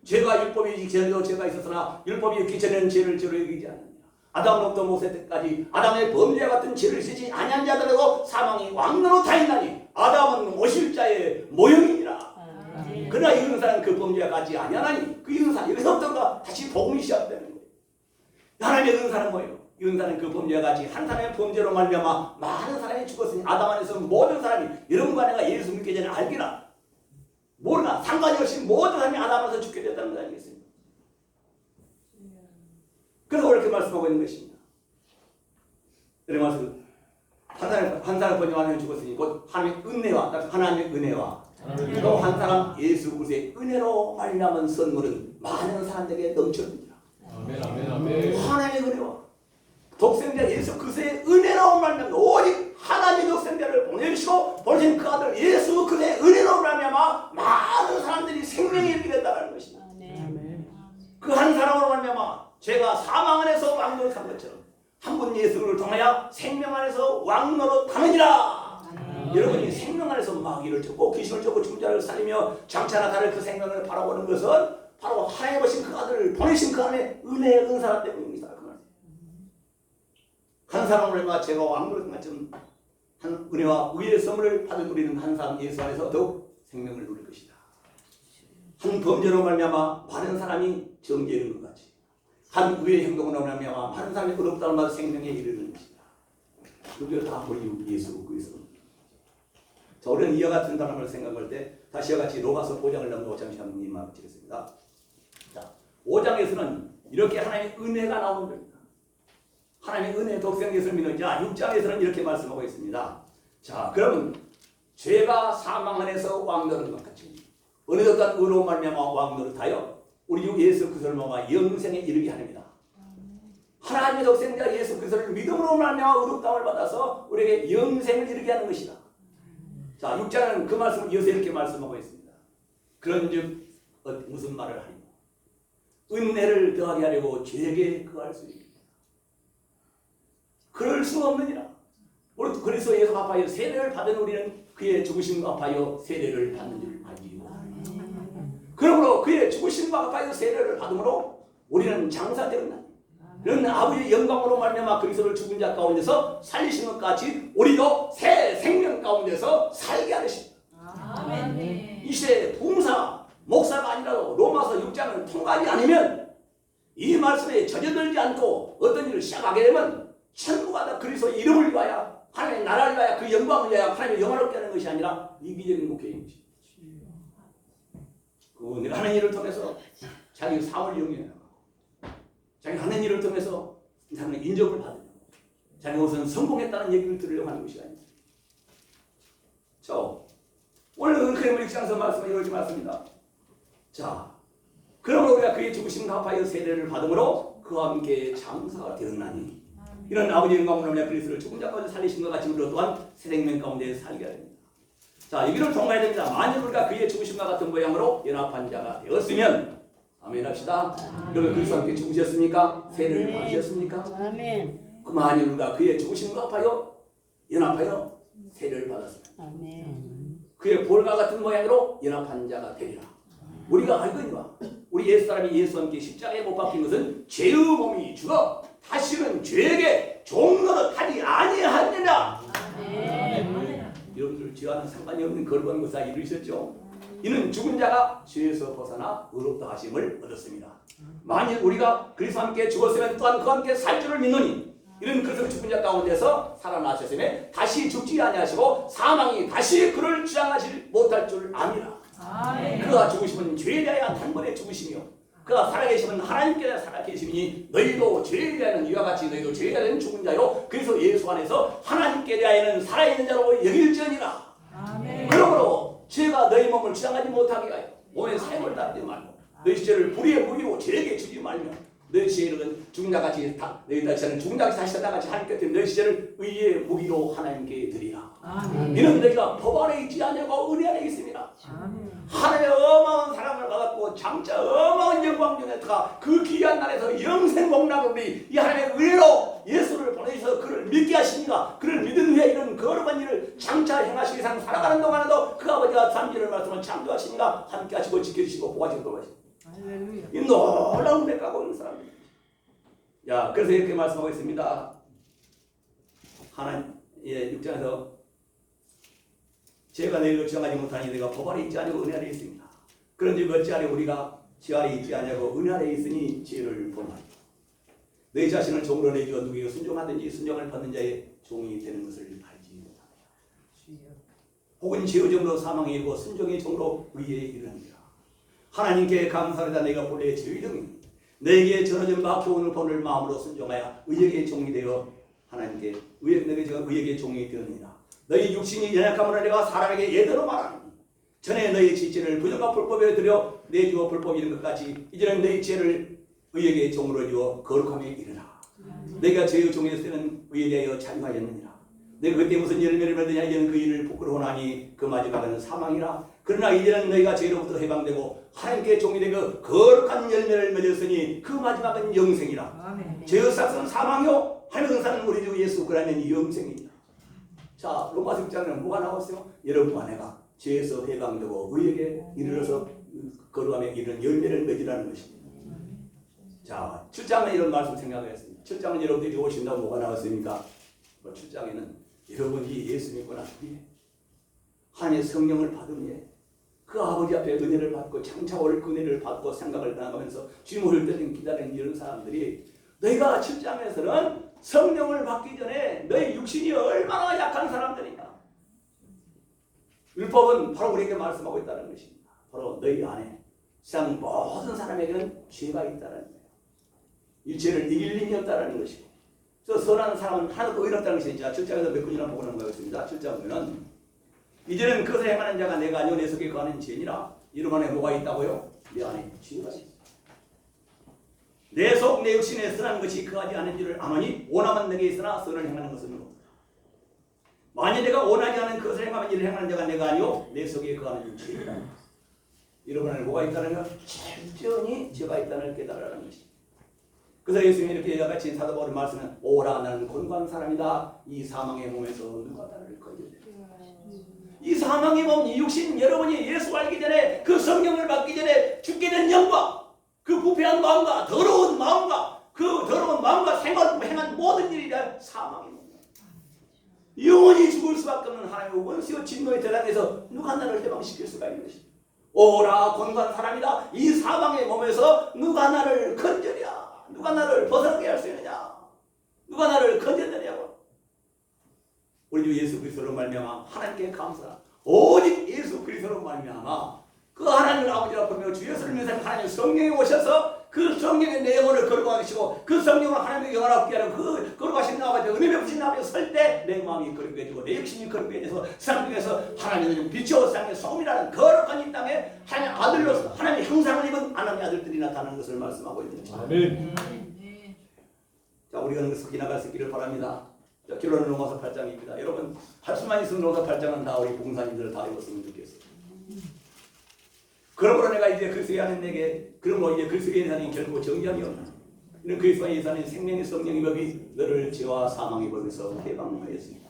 죄가 율법이 있기 전에도 죄가 있었으나 율법이 있기 전에는 죄를 죄로 여기지 않느니라. 아담으로부터 모세 때까지 아담의 범죄와 같은 죄를 지지 아니한 자들에도 사망이 왕노로 다했나니 아담은 모실자의 모형이니라. 그러나 이 은사는 그 범죄와 같지 아니하나니 그 은사 여기서부터가 다시 복음이 시작되는 거예요. 하나님의 은사는 뭐예요? 이 은사는 그 범죄와 같이 한 사람의 범죄로 말미암아 많은 사람이 죽었으니 아담 안에서 모든 사람이 여러분과 내가 예수 믿기 전에 알기나 모르나 상관이 없이 모든 사람이 아담 안에서 죽게 됐다는 것 아니겠습니까? 그래서 그렇게 말씀하고 있는 것입니다. 그래서 한 사람 범죄와 하나님 죽었으니 곧 하나님의 은혜와 또 한 사람 예수 그리스도의 은혜로 말미암은 선물은 많은 사람들에게 넘쳐납니다. 아멘. 하나님의 은혜와 독생자 예수 그리스도의 은혜로 말미암아 오직 하나님의 독생자를 보내주시고 보내신 그 아들 예수 그리스도의 은혜로 말미암아 많은 사람들이 생명이 이르게 됐다는 것입니다. 그 한 사람으로 말미암아 죄가 사망 안에서 왕노릇한 것처럼 한 분 예수를 통하여 생명 안에서 왕노릇하느니라. 여러분이 생명 안에서 마귀를 쫓고 귀신을 쫓고 죽은 자를 살리며 장차나 다를 그 생명을 바라보는 것은 바로 하나님 오신 그 아들을 보내신 그 안에 은혜의 은사 때문입니다. 한 사람을 얼마 제가 왕노릇한 것처럼 한 은혜와 의의 선물을 받은 우리는 한 사람 예수 안에서 더욱 생명을 누릴 것이다. 한 범죄로 말미암아 많은 사람이 정죄에 이르는 것 같이 한 의의 행동으로 말미암아 많은 사람이 의롭다는 말 생명에 이르는 것이다. 그게 다 우리 예수 그리스도. 자, 우리는 이와 같은 단어를 생각할 때 다시 이와 같이 로마서 5장을 넘겨 5장 시간이 마치겠습니다. 자, 5장에서는 이렇게 하나님의 은혜가 나오는 겁니다. 하나님의 은혜 독생 예수를 믿는 자 6장에서는 이렇게 말씀하고 있습니다. 자, 그러면 죄가 사망 안에서 왕노릇한 것 같이 은혜 어떤 의로운 말미암아 왕노릇하여 우리 주 예수 그리스도를 모아 영생에 이르게 하느니라. 하나님의 독생자 예수 그리스도를 믿음으로 말미암아 의롭다함을 받아서 우리에게 영생을 이르게 하는 것이다. 자, 6장은 그 말씀을 이어서 이렇게 말씀하고 있습니다. 그런즉 무슨 말을 하리요? 은혜를 더하게 하려고 죄에게 거할 수 있게. 그럴 수 없느니라. 우리 그리스도 예수 합하여 세례를 받은 우리는 그의 죽으심과 합하여 세례를 받는 줄 알지요. 그러므로 그의 죽으심과 합하여 세례를 받음으로 우리는 장사되었나니 그런 아버지의 영광으로 말미암아 그리스도를 죽은 자 가운데서 살리신 것 같이 우리도 새 생명 가운데서 살게 하시다. 아멘. 이 시대에 봉사, 목사가 아니라도 로마서 6장을 통과하지 않으면 이 말씀에 젖어들지 않고 어떤 일을 시작하게 되면 천국하다 그리스도 이름을 위하여 하나님의 나라를 위하여 그 영광을 위하여 하나님의 영화롭게 하는 것이 아니라 이기적인 목회인 것입니다. 그 내가 하는 일을 통해서 자기 사업을 영위해 나가고 자기 하는 일을 통해서 사람의 인정을 받으려고 자기 무슨 성공했다는 얘기를 들으려고 하는 것이 아닙니다. 자, 오늘 그의 물리장서 말씀을 이루지 않습니다. 자, 그러므로 우리가 그의 죽으심과 합하여 세례를 받음으로 그와 함께 장사가 되었나니 이런 아버지의 영광으로 말미암아 그리스도를 죽은 자 가운데 살리신 것 같이 우리도 또한 새 생명 가운데 살게 됩니다. 자, 여기를 통과해야 됩니다. 만일 우리가 그의 죽으심과 같은 모양으로 연합한 자가 되었으면 아멘 합시다. 여러분 그리스도와 함께 죽으셨습니까? 세례를 받으셨습니까? 아멘. 그 만일 우리가 그의 죽으심과 합하여 연합하여 세례를 받았습니다. 아멘. 그의 볼과 같은 모양으로 연합한 자가 되리라. 우리가 알거니와 우리 옛사람이 예수와 함께 십자가에 못 박힌 것은 죄의 몸이 죽어 다시는 죄에게 종노릇하지 아니하느니라. 여러분들 죄와는 상관이 없는 거룩한 것을 다 이루셨죠. 이는 죽은 자가 죄에서 벗어나 의롭다 하심을 얻었습니다. 만일 우리가 그리스도와 함께 죽었으면 또한 그와 함께 살 줄을 믿노니 이는 그리스도 죽은 자 가운데서 살아나셨으며 다시 죽지 아니하시고 사망이 다시 그를 주장하지 못할 줄 아니라. 그가 죽으심은 죄에 대하여 단번에 죽으시며 그가 살아계심은 하나님께 대하여 살아계심이니 너희도 죄에 대하여는 이와 같이 너희도 죄에 대하여는 죽은 자요 그래서 예수 안에서 하나님께 대하여는 살아있는 자로 여길지어니라. 그러므로 죄가 너희 몸을 주장하지 못하게 하여 몸의 삶을 따르지 말고 너희 죄를 불의에 물이고 죄에게 주지 말며 너희 죄는 죽은 자같이 너희 다시는 죽은 자같이 다시 살아같이 하나님 곁에 너희 죄를 의의 무기로 하나님께 드리라. 이는 너희가 법 안에 있지 아니하고 은혜 안에 있습니다. 하나님의 어마어마한 사랑을 받았고 장차 어마어마한 영광 중에 들어가 그 귀한 날에서 영생 복락을 우리 이 하나님의 은혜로 예수를 보내셔서 그를 믿게 하십니다. 그를 믿은 후에 이런 거룩한 일을 장차 행하시기 위해서 살아가는 동안에도 그 아버지가 잠기를 말씀을 창조하시니까 함께 하시고 지켜주시고 보호하시고 하십니다. 이 놀라운 은혜 갖고 있는 사람입니다. 야, 그래서 이렇게 말씀하고 있습니다. 하나님 6장에서 죄가 너희를 정하지 못하니 너희가 법 아래 있지 아니고 은혜 아래 있습니다. 그런지 어찌하려 우리가 죄 아래 있지 아니하고 은혜 아래 있으니 죄를 범하리라. 너희 자신을 종으로 내주어 누구에게 순종하든지 순종을 받는 자의 종이 되는 것을 알지 못하느냐. 혹은 죄의 종으로 사망에 이르고 순종의 종으로 의에 이르느니라. 하나님께 감사하다 내가 본래 죄의 종이니 내게 전해진 바 교훈을 본을 마음으로 순종하여 의에게 종이 되어 하나님께 의에게 종이 되었느니라. 너희 육신이 연약함으로 내가 사람에게 예대로 말하니 전에 너희 지체를 부정과 불법에 들여 내주어 불법이 이른 것 같이 이제는 너희 죄를 의에게 종으로 주어 거룩함에 이르라. 너희가 죄의 종이었을 때는 의에 대하여 자유하였느니라. 내가 그때 무슨 열매를 맺느냐 이제는 그 일을 부끄러워하니 그 마지막은 사망이라. 그러나 이제는 너희가 죄로부터 해방되고 하나님께 종이 된 그 거룩한 열매를 맺었으니 그 마지막은 영생이라. 죄의 삭은 사망이요 하나님의 은사는 우리 주 예수 그라면 영생이다. 자, 로마서 6장에는 뭐가 나왔어요? 여러분과 내가 죄에서 해방되고 의에게 이르러서 거룩함에 이르는 열매를 맺으라는 것입니다. 자, 7장은 이런 말씀 생각했습니다. 7장은 여러분들이 오신다고 뭐가 나왔습니까? 7장에는 여러분이 예수 믿고 난 뒤에 하나님의 성령을 받으면 그 아버지 앞에 은혜를 받고 장차 올 은혜를 받고 생각을 나가면서 주님을 기다리는 이런 사람들이 너희가 7장에서는 성령을 받기 전에 너희 육신이 얼마나 약한 사람들인가. 율법은 바로 우리에게 말씀하고 있다는 것입니다. 바로 너희 안에 세상 모든 사람에게는 죄가 있다는 거예요. 이 죄를 이길 힘이 없다는 것이고, 그래서 선한 사람은 하나도 의롭다는 것이 있죠. 7장에서 몇 군이나 보고 넘어가겠습니다. 7장 보면 이제는 그것을 행하는 자가 내가 아니오 내 속에 거하는 죄니라. 이름 안에 뭐가 있다고요? 내 안에 죄가 있다. 내 속 내 육신에 선한 것이 거하지 않은 줄을 아노니 원함은 내게 있으나 선을 행하는 것은 없다. 만일 내가 원하지 않은 그것을 행하면 이를 행하는 자가 내가 아니오 내 속에 거하는 죄이다. 이름 안에 뭐가 있다는 것? 철저히 죄가 있다는 걸 깨달으라는 것입니다. 그래서 예수님이 이렇게 여자같이 사도 바울의 말씀은 오라 나는 곤고한 사람이다. 이 사망의 몸에서 누가 나를 건져내. 이 사망의 몸, 이 육신 여러분이 예수 알기 전에 그 성령을 받기 전에 죽게 된 영과 그 부패한 마음과 더러운 마음과 그 더러운 마음과 생활 행한 모든 일이 다 사망의 몸. 영원히 죽을 수밖에 없는 하나님의 원수요 진노의 대상에서 누가 나를 해방시킬 수가 있는 것입니다. 오라 곤고한 사람이다. 이 사망의 몸에서 누가 나를 건져랴. 누가 나를 벗어나게 할 수 있느냐? 누가 나를 건져내냐고? 우리 주 예수 그리스도로 말미암아 하나님께 감사. 오직 예수 그리스도로 말미암아 그 하나님을 아버지라 부르며 주 예수를 믿는 하나님 성령이 오셔서 그 성령의 내 영혼을 거룩하시고 그 성령을 하나님의 영혼을 얻게 하는 그 거룩하신 아버지 은혜 베푸신 아버지 설 때 내 마음이 거룩해지고 내 육신이 거룩해져서 세상 중에서 하나님의 빛이요 세상의 소금이라는 거룩한 이 땅에 하나님의 아들로서 하나님의 형상을 입은 하나님의 아들들이 나타나는 것을 말씀하고 있는 것입니다. 아멘. 자, 우리가 그것을 지나갈 수 있기를 바랍니다. 자, 결론은 로마서 8장입니다. 여러분 할 수만 있으면 로마서 8장은 다 우리 봉사님들 다 읽었으면 좋겠어요. 그러므로 내가 이제 그리스도에 하는 내게 그러므로 이제 그리스도에 사는 결코 정죄함이 없나. 이는 그리스도에 사는 생명의 성령의 법이 너를 죄와 사망의 법에서 해방하였습니다.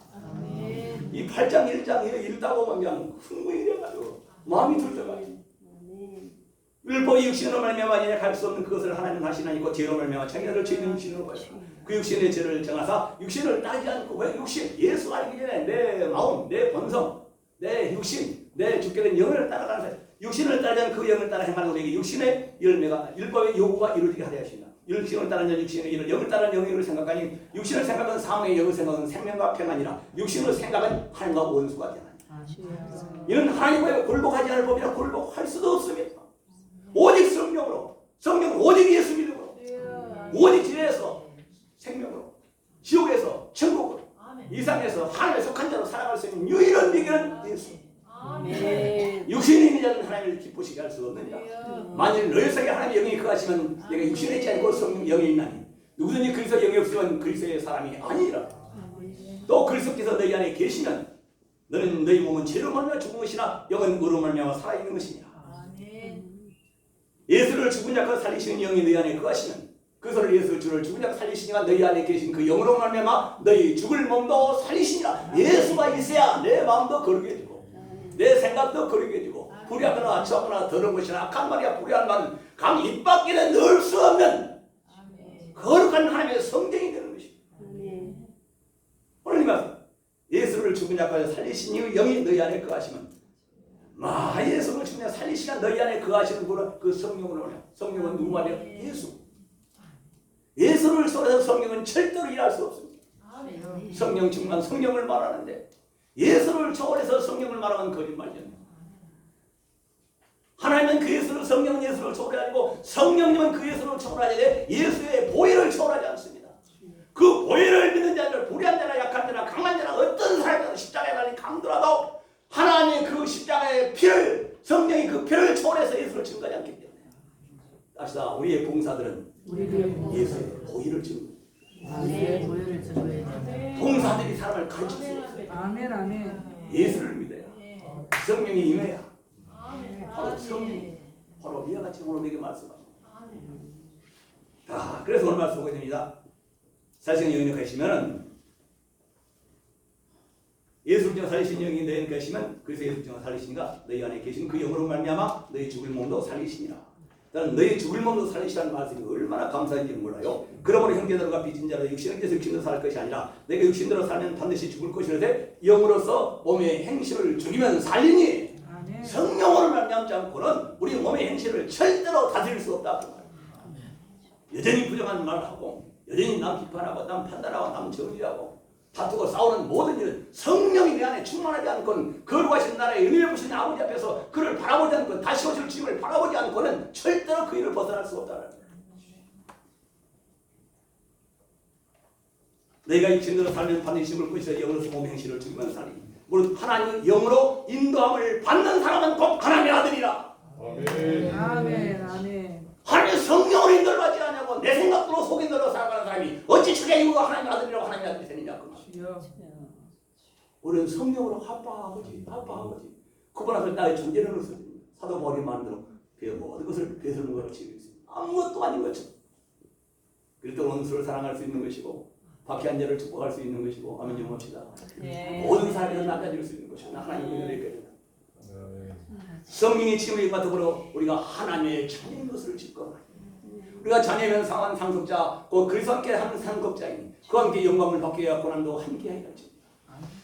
이 8장 1장 읽다가 보면 그냥 흥분이 돼가지고 마음이 들떠가지고 율법이 육신으로 말미암아 갈 수 없는 그것을 하나님 하시나니고 죄로 말미암아 자기를 죄는 육신으로 가시고 그 육신의 죄를 정하사 육신을 따지 않고 왜 육신 예수 알기 전에 내 마음 내 본성 내 육신 내 죽게 된 영을 따라가는 사람 육신을 따르지 않고 그 영을 따라 행하는 우리에게 육신의 열매가 율법의 요구가 이루어지게 하려 하신다. 육신을 따르는 육신의 일을 영을 따르는 영을 생각하니 육신을 생각은 사망의 영을 생각은 생명과 평안이라 육신을 생각은 하나님과 원수가 되나니 이는 하나님과의 굴복하지 않을 법이라 굴복할 수도 없습니다. 오직 성령으로 성령은 오직 예수 믿음으로 오직 지혜에서 생명으로 지옥에서 천국으로 이상에서 하나님에 속한 자로 살아갈 수 있는 유일한 비결은 예수. 육신이 있는 자는 하나님을 기쁘시게 할 수 없느니라. 만일 너희 속에 하나님의 영이 거하시면 내가 육신에 있지 않고 성령 영이 있나니 누구든지 그리스도 영이 없으면 그리스도의 사람이 아니라. 또 그리스도께서 너희 안에 계시면 너는 너희 몸은 죄로 말미암아 죽은 것이나 영은 의로 말미암아 살아있는 것이니라. 예수를 죽은 자가 살리시는 영이 너희 안에 거하시면 그리스도를 예수 주를 죽은 자가 살리시니가 너희 안에 계신 그 영으로 말미암아 너희 죽을 몸도 살리시니라. 예수가 있어야 내 마음도 거룩해지고 내 생각도 거룩해지고 불의하거나 악하거나 더러운 것이나 악한 말이야 불의한 말은 강 입 밖에는 넣을 수 없는 거룩한 하나님의 성경이 되는 것입니다. 오늘 이 말씀 예수를 죽은 자까지 살리신 이후 영이 너희 안에 거하시면 예수를 죽은 자 살리시가 너희 안에 거하시는 그 성령으로 성령은 누구 말이야? 예수. 예수를 쏘아서 성령은 절대로 일할 수 없습니다. 성령 충만 성령을 말하는데 예수를 초월해서 성령을 말하면 거짓말이잖아요. 하나님은 그 예수를 성령은 예수를 초월하고 성령님은 그 예수를 초월하지 않되 예수의 보혈을 초월하지 않습니다. 그 보혈을 믿는 자들 불의한 자나 약한 자나 강한 자나 어떤 사람이든 십자가에 달린 강도라도 하나님의 그 십자가의 피를 성령이 그 피를 초월해서 예수를 증거하지 않기 때문에 다시다 우리의 봉사들은 예수의 보혈을 증거 네, 보혈을 줘야 돼. 봉사들이 사람을 가르칠 수 없어요. 아멘, 아멘. 예수를 믿어야 성령이 임해야 바로 성령, 바로 이와 같이 오늘 우리에게 말씀합니다. 그래서 오늘 말씀 보게 됩니다. 사실은 영이 계시면은 예수를 통해 살리신 영이 너희 안에 계시면 그래서 예수를 통해 살리시니까 너희 안에 계신 그 영으로 말미암아 너희 죽을 몸도 살리시니라. 나는 너희 죽을 몸도 살리시라는 말씀이 얼마나 감사한지 몰라요. 그러므로 형제들과 빚진 자로 육신을 위해서 육신으로 살 것이 아니라 내가 육신으로 살면 반드시 죽을 것이라되 영으로서 몸의 행실을 죽이면 살리니 아멘. 성령으로 말미암지 않고는 우리 몸의 행실을 절대로 다스릴 수 없다. 그 말. 여전히 부정한 말을 하고 여전히 남 비판하고 남 판단하고 남 정죄하고 다투고 싸우는 모든 일은 성령이 내 안에 충만하지 않고는 거룩하신 나라의 은혜를 보시는 아버지 앞에서 그를 바라보지 않고 다시 오실 주님을 바라보지 않고는 절대로 그 일을 벗어날 수 없다는 거예요. 내가 육신으로 살면 반드시 죽을 것이라 영으로서 몸의 행실을 죽이면 살리. 무릇 하나님은 영으로 인도함을 받는 사람은 곧 하나님의 아들이라. 아멘. 아멘, 아멘. 하나님의 성령으로 인도를 받지 않냐고 내 생각대로 속인대로 살아가는 사람이 어찌 주의 이유가 하나님의 아들이라고 하나님의 아들이 되느냐 그 말. 주여. 우리는 성령으로 아빠 아버지 그분 앞에 나의 존재를 넣었습니다. 사도 바울이 만들어 모든 것을 배설물 것으로 치고 있습니다. 아무것도 아닌 것처럼. 그래도 원수를 사랑할 수 있는 것이고 박해한 자를 축복할 수 있는 것이고 아멘 좀 합시다. 모든 사람에서 낚아줄 수 있는 것이고 하나님의 은혜를 입게 성령의 침을 입과 더불어 우리가 하나님의 자녀인 것을 직감하라. 우리가 자녀면 상한 상속자 곧 그리스도와 함께 하는 상속자이니 그와 함께 영광을 받게 하여 고난도 함께 하리라.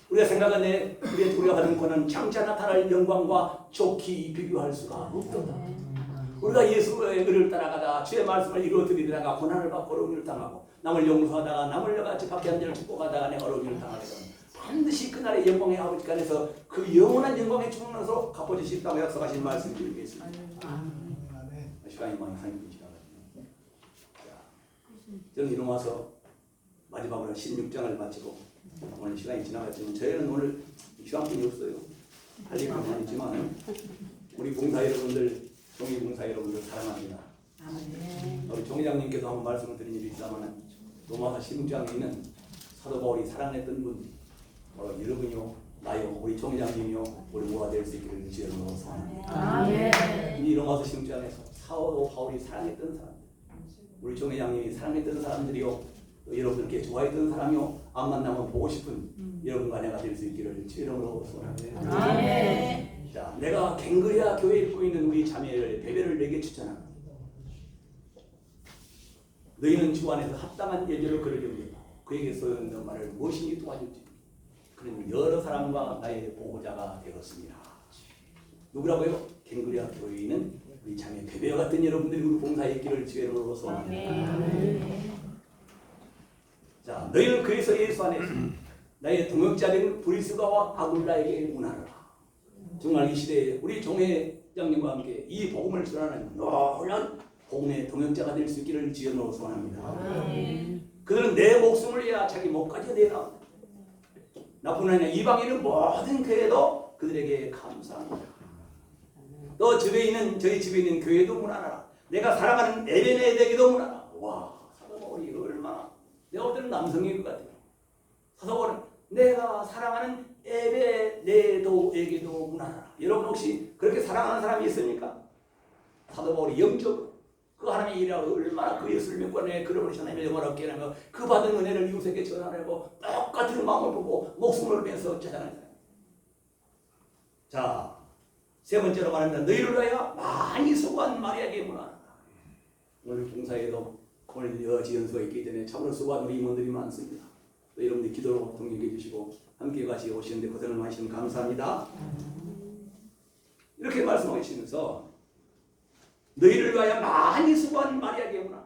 우리가 생각하는 우리가 받은 고난은 장차 나타날 영광과 좋게 비교할 수가 없도다. 우리가 예수의 의를 따라가다 주의 말씀을 이루어드리다가 고난을 받고 어려운 일을 당하고 남을 용서하다가 남을 여같이 박해한 자를 축복하다가 내 어려운 일을 당하게 되면 반드시 그날의 영광의 아버지께 안에서 그 영원한 영광의 충만으로 갚아주시겠다고 약속하신 말씀 드리겠습니다. 시간이 많이 하니까 지나가네요. 저는 이런 와서 마지막으로 16장을 마치고 오늘 시간이 지나갔지만 저희는 오늘 시간뿐이 없어요. 할 얘기가 많이 있지만 우리 봉사 여러분들, 종이 봉사 여러분들 사랑합니다. 우리 종회장님께서 한번 말씀을 드린 일이 있다면 로마서 16장에 있는 사도 바울이 사랑했던 분 바로 여러분이요, 나요, 우리 종회장님이요, 우리 모아 될 수 있기를 주의 이름으로 소원합니다. 이 로마서 16장에서 사도 바울이 사랑했던 사람, 우리 종회장님이 사랑했던 사람들이요, 여러분들께 좋아했던 사람이요, 안 만나면 보고 싶은 여러분과 내가 될 수 있기를 주의 이름으로 소원합니다. 자, 내가 갱그리아 교회에 있고 있는 우리 자매를 배배를 내게 추천합니다. 너희는 주 안에서 합당한 예절을 그러려고 그에게 소용있는 말을 무엇이니 도와줄지 그는 여러 사람과 나의 보호자가 되었습니다. 누구라고요? 갱그리아 교회에 있는 우리 자매 배배와 같은 여러분들이 우리 봉사의 길을 지혜로 소원합니다. 자, 너희는 그리스도 예수 안에서 나의 동역자된 브리스가와 아굴라에게 문하라. 정말 이 시대에 우리 종회장님과 함께 이 복음을 전하는 놀라운 복음의 동역자가 될 수 있기를 주여 소원합니다. 그들은 내 목숨을 위하여 자기 목까지 내놔. 나뿐 아니라 이방인은 모든 교회도 그들에게 감사합니다. 또 집에 있는 저희 집에 있는 교회도 문하라. 내가 사랑하는 에베네에게도 문하라. 와, 사도바울이 얼마나 내가 볼 때는 남성인 것 같아요. 사도바울은 내가 사랑하는 에베네도에게도 문하라. 여러분 혹시 그렇게 사랑하는 사람이 있습니까? 사도바울이 영적으로 그 하나님의 일하고 얼마나 그 예수를 믿고 내 그러므로 하나님의 영원을 얻게 하며 그 받은 은혜를 이웃에게 전하려고 똑같은 마음을 보고 목숨을 빼서 찾아가는 사람. 자, 세 번째로 말합니다. 너희를 위하여 많이 수고한 마리아에게 문하라. 오늘 봉사에도 오늘 여지연수가 있기 때문에 참으로 수고한 우리 임원들이 많습니다. 여러분들 기도로 동행해 주시고 함께 같이 오시는데 고생을 많으시면 감사합니다. 이렇게 말씀하시면서 너희를 위하여 많이 수고한 마리아에게 문하라.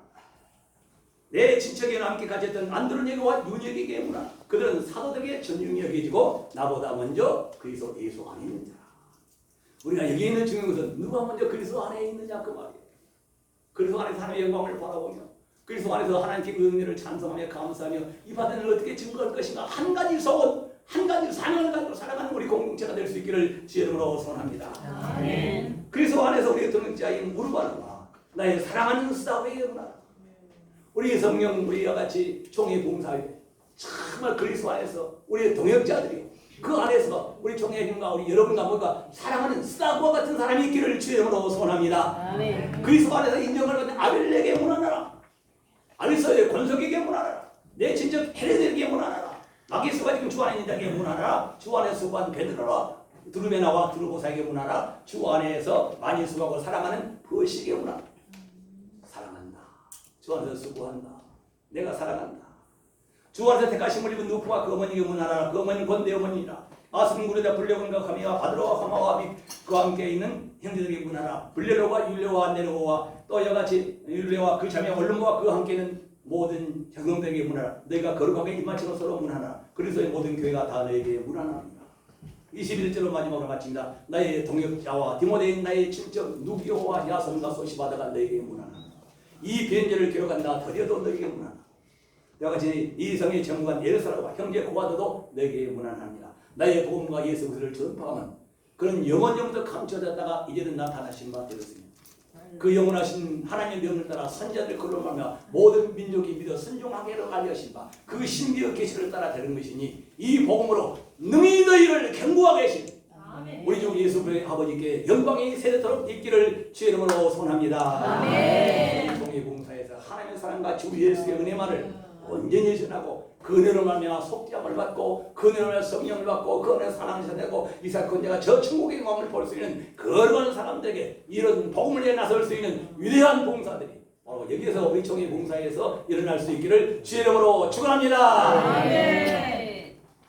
내 친척에는 함께 가졌던 안드로니가와 유니에게 문하라. 그들은 사도들에게 전중히 여겨지고 나보다 먼저 그리스도 예수 안에 있는 자라. 우리가 여기 있는 중요한 것은 누가 먼저 그리스도 안에 있느냐 그 말이에요. 그리스도 안에서 하나님의 영광을 바라보며 그리스도 안에서 하나님께 그 은혜를 찬송하며 감사하며 이 받은 을 어떻게 증거할 것인가 한 가지 소원, 한 가지 사명을 가지고 살아가는 우리 공동체가 될 수 있기를 주의 이름으로 소원합니다. 아멘. 그리스도 안에서 우리의 동역자인 우르바나와 나의 사랑하는 스다웨이구나. 우리 성령 우리와 같이 총회 봉사에 정말 그리스도 안에서 우리의 동역자들이 그 안에서 우리 총회님과 우리 여러분과 뭔가 사랑하는 스타과 같은 사람이 있기를 주의 이름으로 소원합니다. 아멘. 그리스도 안에서 인정을 받는 아벨에게 문안하라. 아리서의 권속에게 문안하라. 내 친척 헤레드에게 문안하라. 마기스가 지금 주 안에 있는 자에게 문안하라. 주 안에 수고한 베드로라. 두루베나와 두루보사에게 문안하라. 주 안에서 많이 수고하고 사랑하는 버식에게 문안하라. 사랑한다. 주 안에서 수고한다. 내가 사랑한다. 주 안에서 택하심을 입은 누프와 그 어머니에게 문안하라. 그 어머니는 곧 내 어머니라. 아스문구르다 블레곤과 가미와 바드로와 하마와 비 그와 함께 있는 형제들에게 문하라. 블레로와 율레와 네로와 또 이와같이 율레와 그 자매 얼름과 그 함께 있는 모든 형제들에게 문하라. 너희가 거룩하게 입맞추고 서로 문하라. 그리스도의 모든 교회가 다 너에게 문하나이다. 21절로 마지막으로 마칩니다. 나의 동역자와 디모데인 나의 친척 누기오와 야손과 소시바다가 너에게 문하나. 이 변제를 기록한다. 더려도 너에게 문하나. 이와 같이 이 성의 전무관 예루살렘과 형제 고바도도 너에게 문안합니다. 나의 복음과 예수 그리스도를 전파하면 그런 영원부터 감춰졌다가 이제는 나타나신 바 되었습니다. 그 영원하신 하나님의 명을 따라 선자들 걸어가며 모든 민족이 믿어 순종하게로 알려신 바 그 신비의 계시를 따라 되는 것이니 이 복음으로 능히 너희를 경고하게 하신 우리 주 예수 그리스도의 아버지께 영광이 세대토록 있기를 주의 이름으로 소원합니다. 아멘. 종의 봉사에서 하나님의 사랑과 주 예수의 은혜만을 온전히 전하고 그 은혜로 말미암아 속죄함을 받고 그 은혜로 말미암아 성령을 받고 그 은혜로 사랑을 내고 이삭 건자가 저 천국의 마음을 볼 수 있는 거룩한 사람들에게 이런 복음을 위해 나설 수 있는 위대한 봉사들이 바로 여기에서 우리 총회 봉사에서 일어날 수 있기를 주의 이름으로 축원합니다. 아멘.